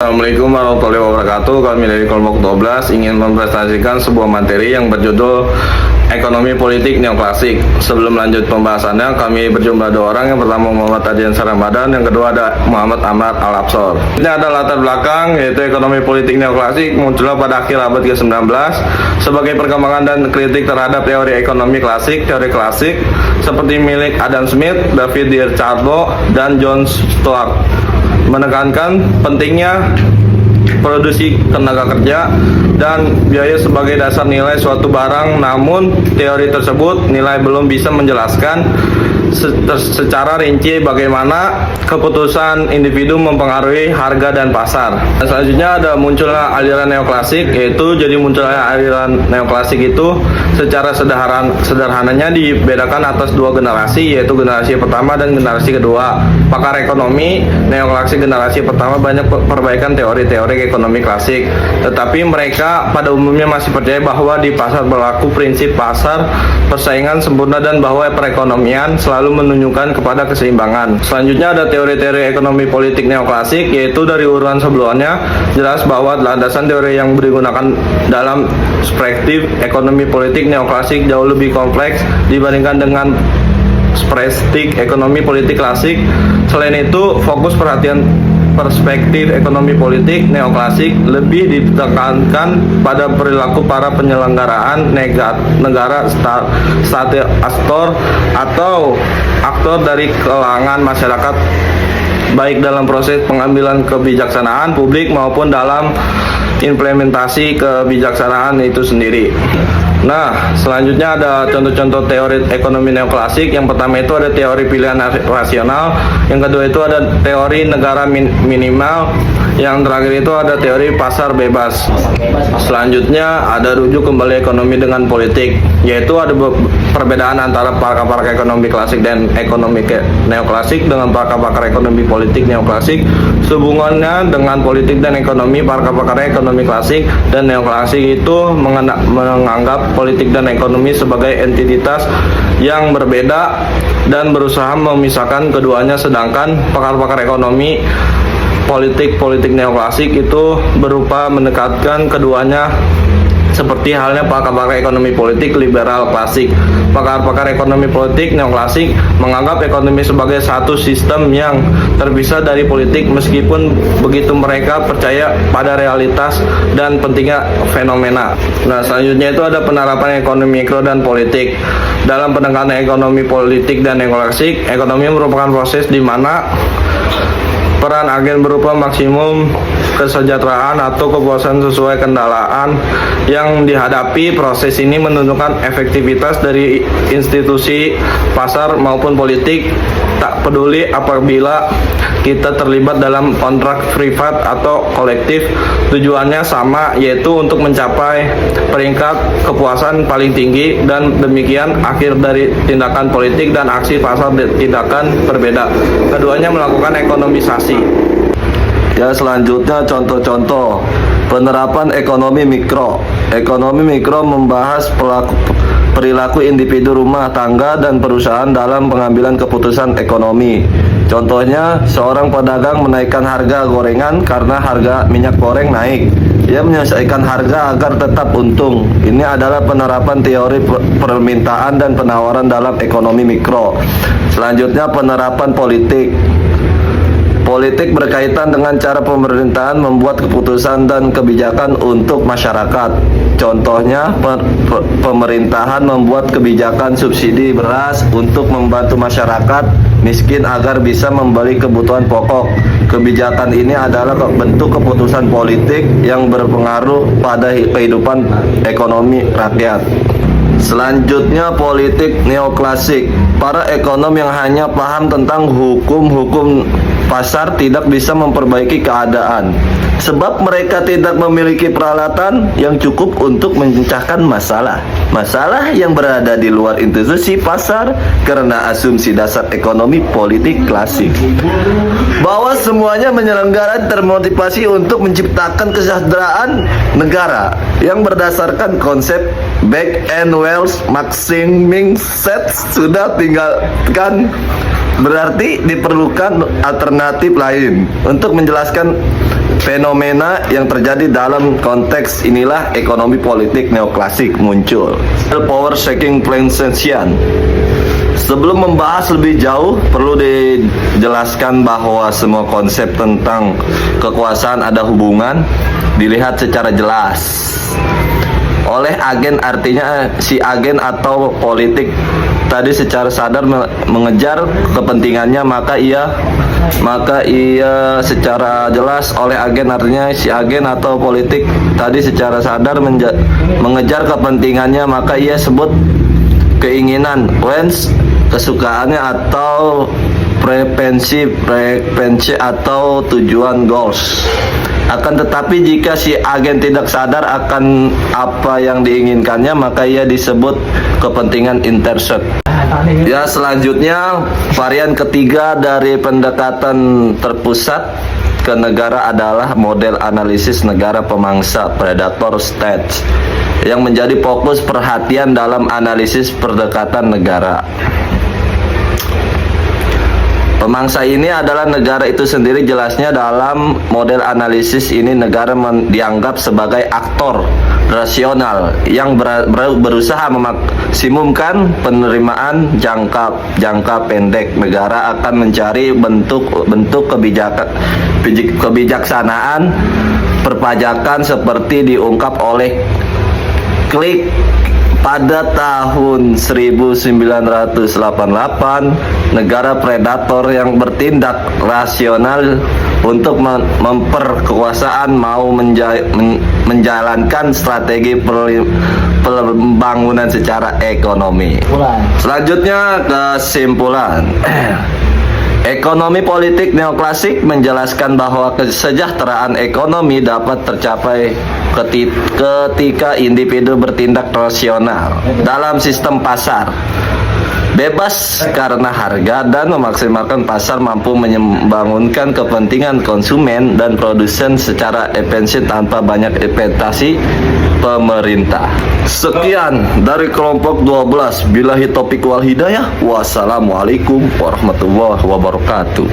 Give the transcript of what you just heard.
Assalamualaikum warahmatullahi wabarakatuh. Kami dari kelompok 12 ingin mempresentasikan sebuah materi yang berjudul Ekonomi Politik Neoklasik. Sebelum lanjut pembahasannya, kami berjumlah dua orang. Yang pertama Muhammad Adian Saramadan, yang kedua ada Muhammad Amar Al-Absor. Ini ada latar belakang, yaitu ekonomi politik neoklasik munculnya pada akhir abad ke-19 sebagai perkembangan dan kritik terhadap teori ekonomi klasik, teori klasik seperti milik Adam Smith, David Ricardo, dan John Stuart, menekankan pentingnya produksi tenaga kerja dan biaya sebagai dasar nilai suatu barang. Namun teori tersebut nilai belum bisa menjelaskan secara rinci bagaimana keputusan individu mempengaruhi harga dan pasar. Selanjutnya ada munculnya aliran neoklasik, yaitu jadi munculnya aliran neoklasik itu secara sederhananya dibedakan atas dua generasi, yaitu generasi pertama dan generasi kedua. Pakar ekonomi neoklasik generasi pertama banyak perbaikan teori-teori ekonomi klasik, tetapi mereka pada umumnya masih percaya bahwa di pasar berlaku prinsip pasar, persaingan sempurna, dan bahwa perekonomian selalu menunjukkan kepada keseimbangan. Selanjutnya ada teori-teori ekonomi politik neoklasik, yaitu dari urutan sebelumnya jelas bahwa landasan teori yang digunakan dalam perspektif ekonomi politik neoklasik jauh lebih kompleks dibandingkan dengan perspektif ekonomi politik klasik. Selain itu, fokus perhatian perspektif ekonomi politik neoklasik lebih ditekankan pada perilaku para penyelenggaraan negara, atau aktor dari kalangan masyarakat, baik dalam proses pengambilan kebijaksanaan publik maupun dalam implementasi kebijaksanaan itu sendiri. Nah, selanjutnya ada contoh-contoh teori ekonomi neoklasik. Yang pertama itu ada teori pilihan rasional, yang kedua itu ada teori negara minimal, yang terakhir itu ada teori pasar bebas. Selanjutnya ada rujuk kembali ekonomi dengan politik, yaitu ada perbedaan antara pakar-pakar ekonomi klasik dan ekonomi neoklasik dengan pakar-pakar ekonomi politik neoklasik. Hubungannya dengan politik dan ekonomi, pakar-pakar ekonomi klasik dan neoklasik itu menganggap politik dan ekonomi sebagai entitas yang berbeda dan berusaha memisahkan keduanya, sedangkan pakar-pakar ekonomi politik neoklasik itu berupa mendekatkan keduanya, seperti halnya pakar-pakar ekonomi politik liberal klasik. Pakar-pakar ekonomi politik neoklasik menganggap ekonomi sebagai satu sistem yang terpisah dari politik, meskipun begitu mereka percaya pada realitas dan pentingnya fenomena. Nah, selanjutnya itu ada penerapan ekonomi mikro dan politik. Dalam pendekatan ekonomi politik dan neoklasik, ekonomi merupakan proses di mana peran agen berupa maksimum kesejahteraan atau kepuasan sesuai kendalaan yang dihadapi. Proses ini menentukan efektivitas dari institusi pasar maupun politik, tak peduli apabila kita terlibat dalam kontrak privat atau kolektif. Tujuannya sama, yaitu untuk mencapai peringkat kepuasan paling tinggi, dan demikian akhir dari tindakan politik dan aksi pasar tindakan berbeda. Keduanya melakukan ekonomisasi. Ya, selanjutnya contoh-contoh penerapan ekonomi mikro. Ekonomi mikro membahas perilaku individu rumah tangga dan perusahaan dalam pengambilan keputusan ekonomi. Contohnya, seorang pedagang menaikkan harga gorengan karena harga minyak goreng naik. Ia menyesuaikan harga agar tetap untung. Ini adalah penerapan teori permintaan dan penawaran dalam ekonomi mikro. Selanjutnya, penerapan politik. Politik berkaitan dengan cara pemerintahan membuat keputusan dan kebijakan untuk masyarakat. Contohnya, pemerintahan membuat kebijakan subsidi beras untuk membantu masyarakat miskin agar bisa membeli kebutuhan pokok. Kebijakan ini adalah bentuk keputusan politik yang berpengaruh pada kehidupan ekonomi rakyat. Selanjutnya, politik neoklasik. Para ekonom yang hanya paham tentang hukum-hukum pasar tidak bisa memperbaiki keadaan, sebab mereka tidak memiliki peralatan yang cukup untuk memecahkan masalah yang berada di luar institusi pasar, karena asumsi dasar ekonomi politik klasik bahwa semuanya penyelenggara termotivasi untuk menciptakan kesejahteraan negara yang berdasarkan konsep back and wealth maximizing set sudah tinggalkan. Berarti diperlukan alternatif lain untuk menjelaskan Fenomena yang terjadi dalam konteks inilah ekonomi politik neoklasik muncul. Power shaking Plantation. Sebelum membahas lebih jauh, perlu dijelaskan bahwa semua konsep tentang kekuasaan ada hubungan dilihat secara jelas oleh agen, artinya si agen atau politik tadi secara sadar mengejar kepentingannya, maka ia secara jelas oleh agen, artinya si agen atau politik tadi secara sadar mengejar kepentingannya, maka ia sebut keinginan, wants, kesukaannya, atau frekuensi atau tujuan, goals. Akan tetapi jika si agen tidak sadar akan apa yang diinginkannya, maka ia disebut kepentingan interest. Ya, selanjutnya varian ketiga dari pendekatan terpusat ke negara adalah model analisis negara pemangsa predator state yang menjadi fokus perhatian dalam analisis pendekatan negara. Pemangsa ini adalah negara itu sendiri. Jelasnya dalam model analisis ini negara dianggap sebagai aktor rasional yang berusaha memaksimumkan penerimaan jangka pendek. Negara akan mencari bentuk kebijaksanaan perpajakan seperti diungkap oleh Klik pada tahun 1988. Negara predator yang bertindak rasional untuk memperkekuasaan mau menjalankan strategi pembangunan secara ekonomi. Selanjutnya, kesimpulan. Ekonomi politik neoklasik menjelaskan bahwa kesejahteraan ekonomi dapat tercapai ketika individu bertindak rasional dalam sistem pasar, bebas karena harga, dan memaksimalkan pasar mampu membangunkan kepentingan konsumen dan produsen secara efisien tanpa banyak investasi pemerintah. Sekian dari kelompok 12. Billahi taufiq wal hidayah. Wassalamualaikum warahmatullahi wabarakatuh.